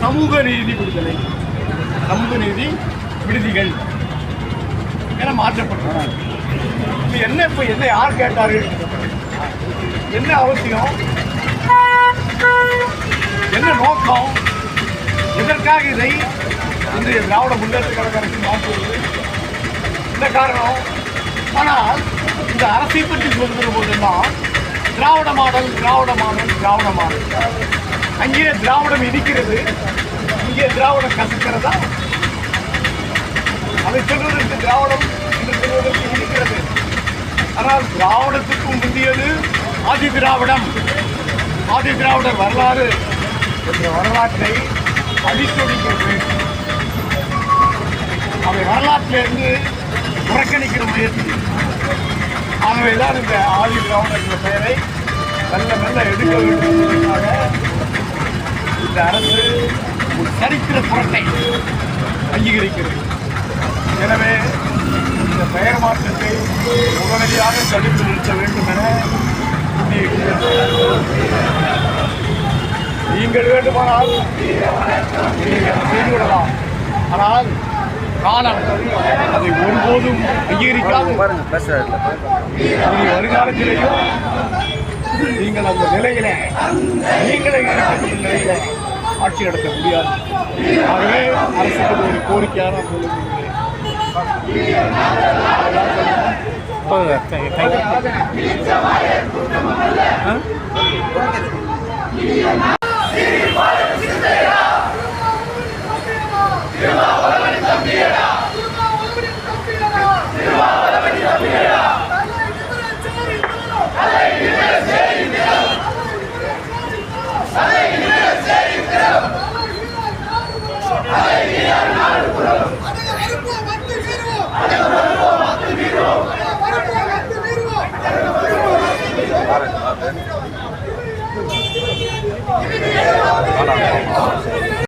சமூக நீதி விடுதலை, சமூக நீதி விடுதிகள் என மாற்றப்பட்டது. இப்போ என்ன யார் கேட்டாரு? என்ன அவசியம்? என்ன நோக்கம்? எதற்காக இதை இன்றைய திராவிட முன்னேற்ற கழக அரசு மாற்றுவது? என்ன காரணம்? ஆனால் இந்த அரசை பற்றி சொல்கிற போதெல்லாம் திராவிட மாடல், திராவிட மாடல், திராவிட மாடல். அங்கே திராவிடம் இனிக்கிறது, இங்கே திராவிடம் கசக்கிறதா? அதை சொல்வதற்கு திராவிடம் என்று சொல்வதற்கு இனிக்கிறது. ஆனால் திராவிடத்துக்கும் முந்தியது ஆதி திராவிடம். ஆதி திராவிடர் வரலாறு என்ற வரலாற்றை அடித்தொழிக்கிறது. அவை வரலாற்றிலிருந்து புறக்கணிக்கிற முயற்சி. ஆகவேதான் இந்த ஆதி திராவிடர் என்ற பெயரை நல்ல நல்ல எடுக்க வேண்டும் என்பதற்காக இந்த அரசு ஒரு சரித்திர புரட்டை அங்கீகரிக்கிறது. எனவே இந்த பெயர் மாற்றத்தை உடனடியாக தடுத்து நிறுத்த வேண்டும் என நீங்கள் வேண்டுமானால் செய்துவிடலாம். ஆனால் காலம் அதை ஒருபோதும் அங்கீகரிக்காது. வருங்காலத்திலேயும் நீங்கள் அந்த நிலையில நீங்களே இருக்கக்கூடிய நிலையில ஆட்சி நடத்த முடியாது. ஆகவே அரசுக்கு ஒரு கோரிக்கையாக நான் சொல்லுவேன்.